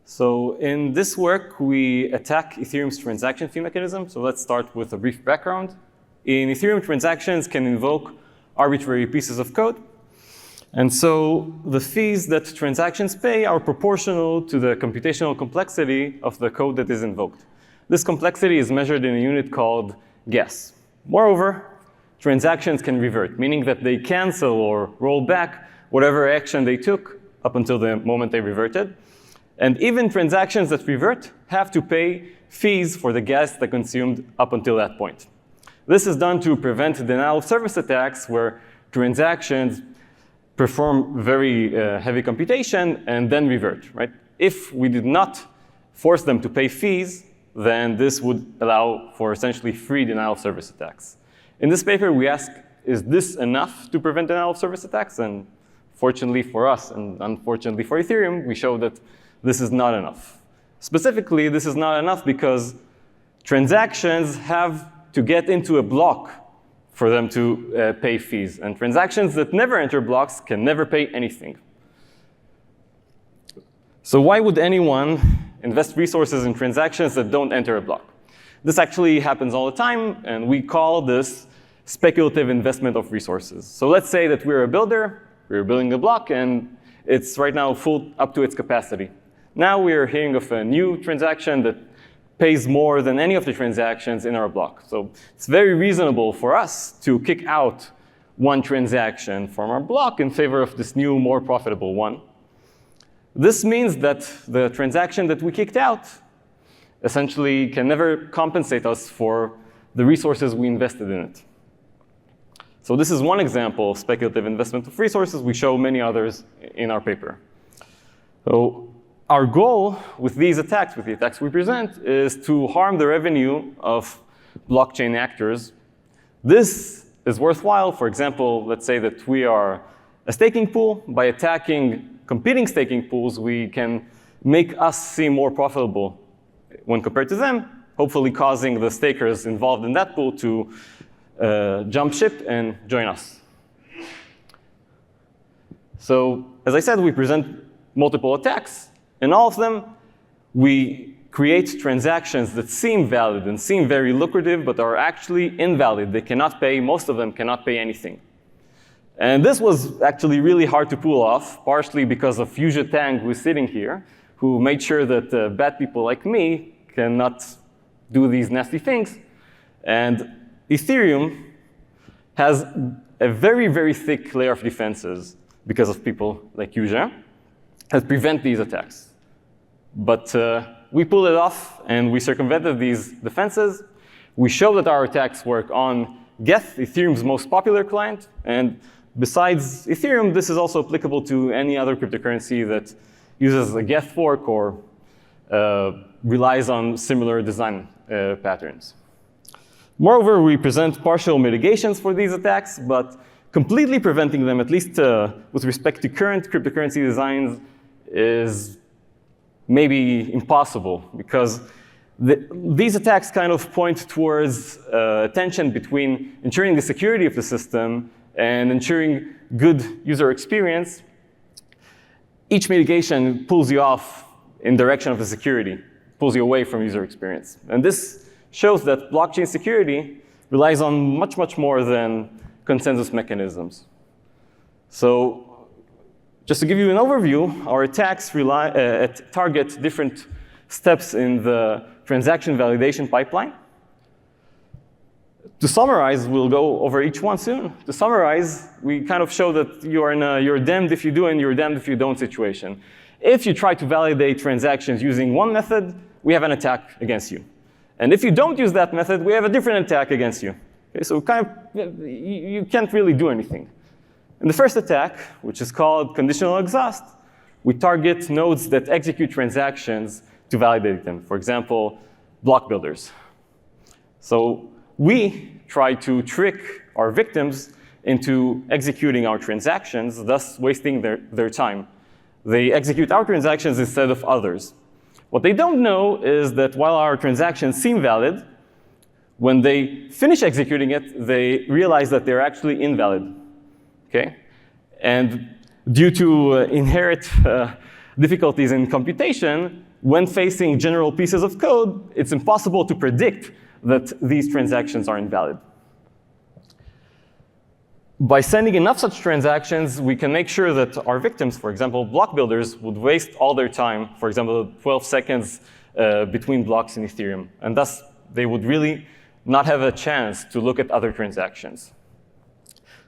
So in this work, we attack Ethereum's transaction fee mechanism. So let's start with a brief background. In Ethereum, transactions can invoke arbitrary pieces of code. And so the fees that transactions pay are proportional to the computational complexity of the code that is invoked. This complexity is measured in a unit called gas. Moreover, transactions can revert, meaning that they cancel or roll back whatever action they took up until the moment they reverted. And even transactions that revert have to pay fees for the gas they consumed up until that point. This is done to prevent denial of service attacks where transactions perform very heavy computation and then revert, right? If we did not force them to pay fees, then this would allow for essentially free denial of service attacks. In this paper, we ask, is this enough to prevent denial of service attacks? And fortunately for us, and unfortunately for Ethereum, we show that this is not enough. Specifically, this is not enough because transactions have to get into a block for them to pay fees. And transactions that never enter blocks can never pay anything. So why would anyone invest resources in transactions that don't enter a block? This actually happens all the time, and we call this speculative investment of resources. So let's say that we're a builder, we're building a block, and it's right now full up to its capacity. Now we're hearing of a new transaction that pays more than any of the transactions in our block. So it's very reasonable for us to kick out one transaction from our block in favor of this new, more profitable one. This means that the transaction that we kicked out essentially can never compensate us for the resources we invested in it. So this is one example of speculative investment of resources. We show many others in our paper. So our goal with these attacks, with the attacks we present, is to harm the revenue of blockchain actors. This is worthwhile. For example, let's say that we are a staking pool. By attacking competing staking pools, we can make us seem more profitable when compared to them, hopefully causing the stakers involved in that pool to jump ship and join us. So as I said, we present multiple attacks. In all of them, we create transactions that seem valid and seem very lucrative, but are actually invalid. They cannot pay, most of them cannot pay anything. And this was actually really hard to pull off, partially because of Yuzha Tang, who is sitting here, who made sure that bad people like me cannot do these nasty things. And Ethereum has a very, very thick layer of defenses because of people like Yuzha that prevent these attacks. But we pulled it off, and we circumvented these defenses. We show that our attacks work on Geth, Ethereum's most popular client. And besides Ethereum, this is also applicable to any other cryptocurrency that uses a Geth fork or relies on similar design patterns. Moreover, we present partial mitigations for these attacks, but completely preventing them, at least with respect to current cryptocurrency designs, is maybe impossible, because these attacks kind of point towards a tension between ensuring the security of the system and ensuring good user experience. Each mitigation pulls you off in direction of the security, pulls you away from user experience. And this shows that blockchain security relies on much, much more than consensus mechanisms. So just to give you an overview, our attacks target different steps in the transaction validation pipeline. To summarize, we'll go over each one soon. To summarize, we kind of show that you're in a you're damned if you do and you're damned if you don't situation. If you try to validate transactions using one method, we have an attack against you. And if you don't use that method, we have a different attack against you. Okay, so kind of, you can't really do anything. In the first attack, which is called ConditionalExhaust, we target nodes that execute transactions to validate them. For example, block builders. So we try to trick our victims into executing our transactions, thus wasting their time. They execute our transactions instead of others. What they don't know is that while our transactions seem valid, when they finish executing it, they realize that they're actually invalid. Okay? And due to inherent difficulties in computation, when facing general pieces of code, it's impossible to predict that these transactions are invalid. By sending enough such transactions, we can make sure that our victims, for example, block builders, would waste all their time, for example, 12 seconds between blocks in Ethereum. And thus, they would really not have a chance to look at other transactions.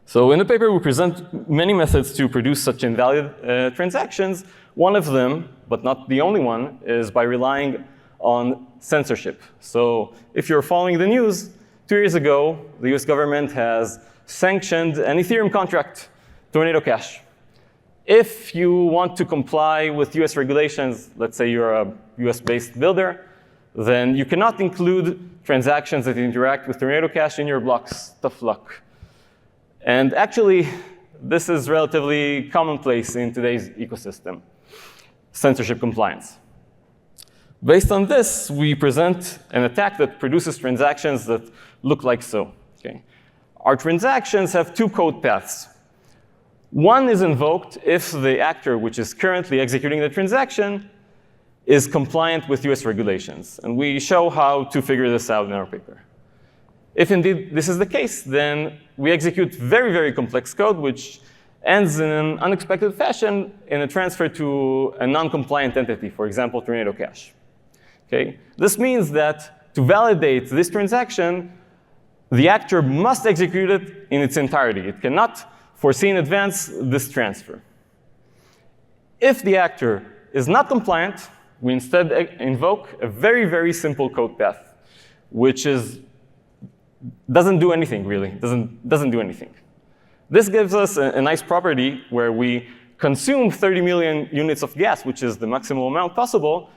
So in the paper, we present many methods to produce such invalid transactions. One of them, but not the only one, is by relying on censorship. So if you're following the news, 2 years ago, the US government has sanctioned an Ethereum contract, Tornado Cash. If you want to comply with US regulations, let's say you're a US-based builder, then you cannot include transactions that interact with Tornado Cash in your blocks. Tough luck. And actually, this is relatively commonplace in today's ecosystem, censorship compliance. Based on this, we present an attack that produces transactions that look like so. Okay? Our transactions have two code paths. One is invoked if the actor which is currently executing the transaction is compliant with US regulations. And we show how to figure this out in our paper. If indeed this is the case, then we execute very, very complex code, which ends in an unexpected fashion in a transfer to a non-compliant entity, for example, Tornado Cash. Okay? This means that to validate this transaction, the actor must execute it in its entirety. It cannot foresee in advance this transfer. If the actor is not compliant, we instead invoke a very, very simple code path, which doesn't do anything, really. Doesn't do anything. This gives us a nice property where we consume 30 million units of gas, which is the maximum amount possible,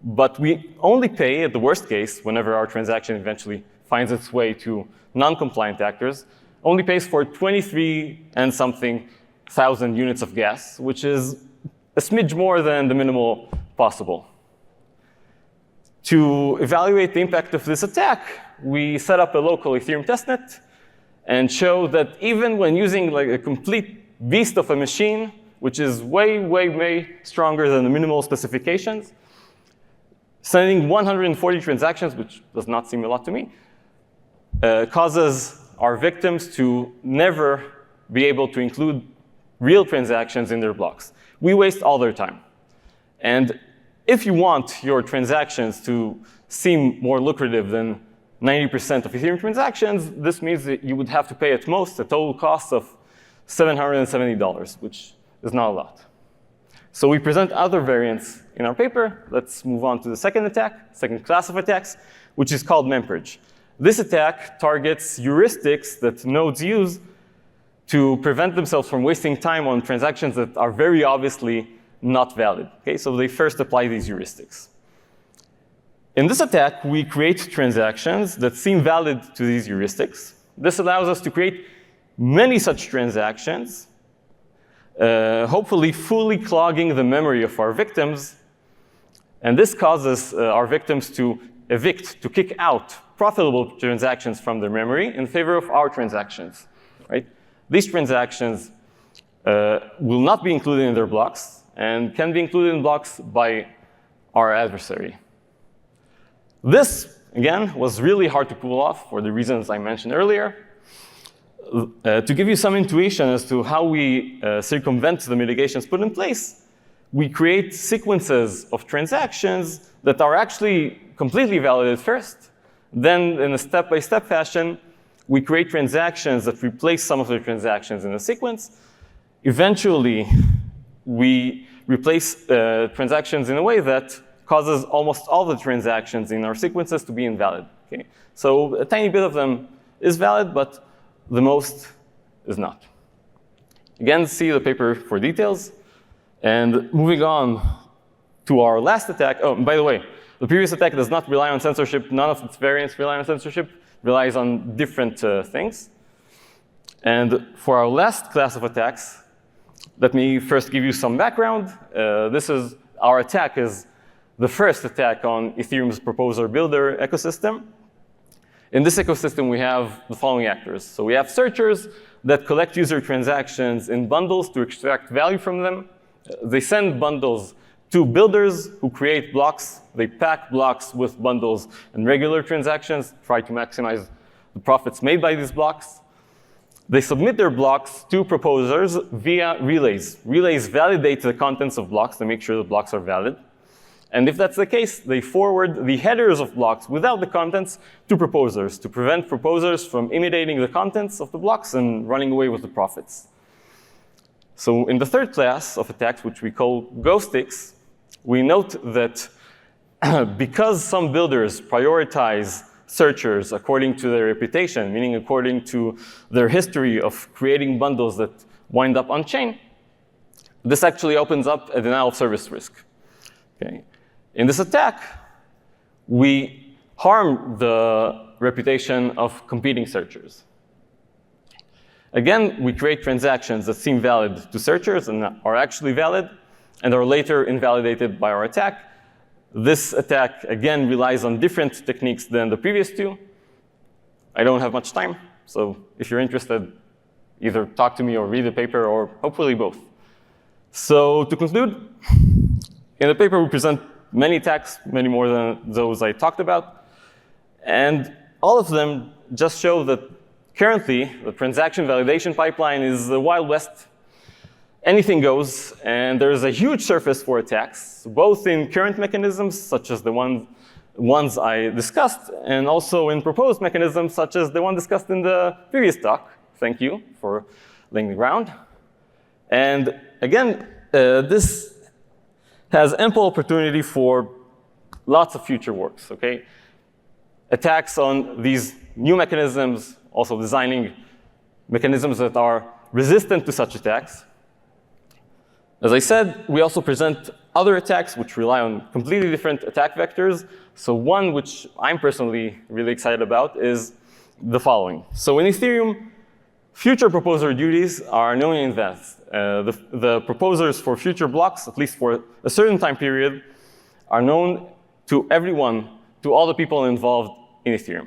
but we only pay, at the worst case, whenever our transaction eventually finds its way to non-compliant actors, only pays for 23 and something thousand units of gas, which is a smidge more than the minimal possible. To evaluate the impact of this attack, we set up a local Ethereum testnet and show that even when using like a complete beast of a machine, which is way, way, way stronger than the minimal specifications, sending 140 transactions, which does not seem a lot to me, causes our victims to never be able to include real transactions in their blocks. We waste all their time. And if you want your transactions to seem more lucrative than 90% of Ethereum transactions, this means that you would have to pay at most a total cost of $770, which is not a lot. So we present other variants in our paper. Let's move on to the second attack, second class of attacks, which is called MemPurge. This attack targets heuristics that nodes use to prevent themselves from wasting time on transactions that are very obviously not valid. Okay, so they first apply these heuristics. In this attack, we create transactions that seem valid to these heuristics. This allows us to create many such transactions, hopefully fully clogging the memory of our victims. And this causes our victims to evict, to kick out profitable transactions from their memory in favor of our transactions. Right? These transactions will not be included in their blocks and can be included in blocks by our adversary. This, again, was really hard to pull off for the reasons I mentioned earlier. To give you some intuition as to how we circumvent the mitigations put in place, we create sequences of transactions that are actually completely valid at first. Then, in a step-by-step fashion, we create transactions that replace some of the transactions in a sequence. Eventually, we replace transactions in a way that causes almost all the transactions in our sequences to be invalid. Okay? So a tiny bit of them is valid, but the most is not. Again, see the paper for details. And moving on to our last attack. Oh, by the way, the previous attack does not rely on censorship. None of its variants rely on censorship. Relies on different things. And for our last class of attacks, let me first give you some background. Our attack is the first attack on Ethereum's proposer builder ecosystem. In this ecosystem, we have the following actors. So we have searchers that collect user transactions in bundles to extract value from them. They send bundles to builders who create blocks. They pack blocks with bundles and regular transactions, try to maximize the profits made by these blocks. They submit their blocks to proposers via relays. Relays validate the contents of blocks to make sure the blocks are valid. And if that's the case, they forward the headers of blocks without the contents to proposers to prevent proposers from imitating the contents of the blocks and running away with the profits. So in the third class of attacks, which we call GhostTX, we note that because some builders prioritize searchers according to their reputation, meaning according to their history of creating bundles that wind up on chain, this actually opens up a denial of service risk. Okay. In this attack, we harm the reputation of competing searchers. Again, we create transactions that seem valid to searchers and are actually valid and are later invalidated by our attack. This attack, again, relies on different techniques than the previous two. I don't have much time, so if you're interested, either talk to me or read the paper, or hopefully both. So to conclude, in the paper we present many attacks, many more than those I talked about. And all of them just show that currently the transaction validation pipeline is the Wild West. Anything goes, and there's a huge surface for attacks, both in current mechanisms, such as the ones I discussed, and also in proposed mechanisms, such as the one discussed in the previous talk. Thank you for laying the ground. And again, this has ample opportunity for lots of future works, okay? Attacks on these new mechanisms, also designing mechanisms that are resistant to such attacks. As I said, we also present other attacks which rely on completely different attack vectors. So one which I'm personally really excited about is the following. So in Ethereum, future proposer duties are known in advance. The proposers for future blocks, at least for a certain time period, are known to everyone, to all the people involved in Ethereum.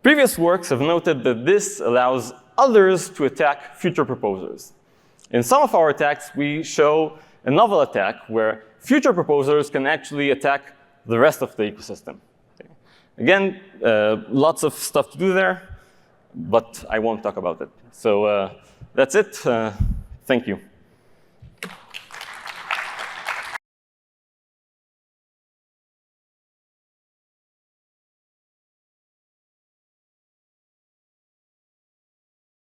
Previous works have noted that this allows others to attack future proposers. In some of our attacks, we show a novel attack where future proposers can actually attack the rest of the ecosystem. Okay. Again, lots of stuff to do there, but I won't talk about it. So that's it. Thank you.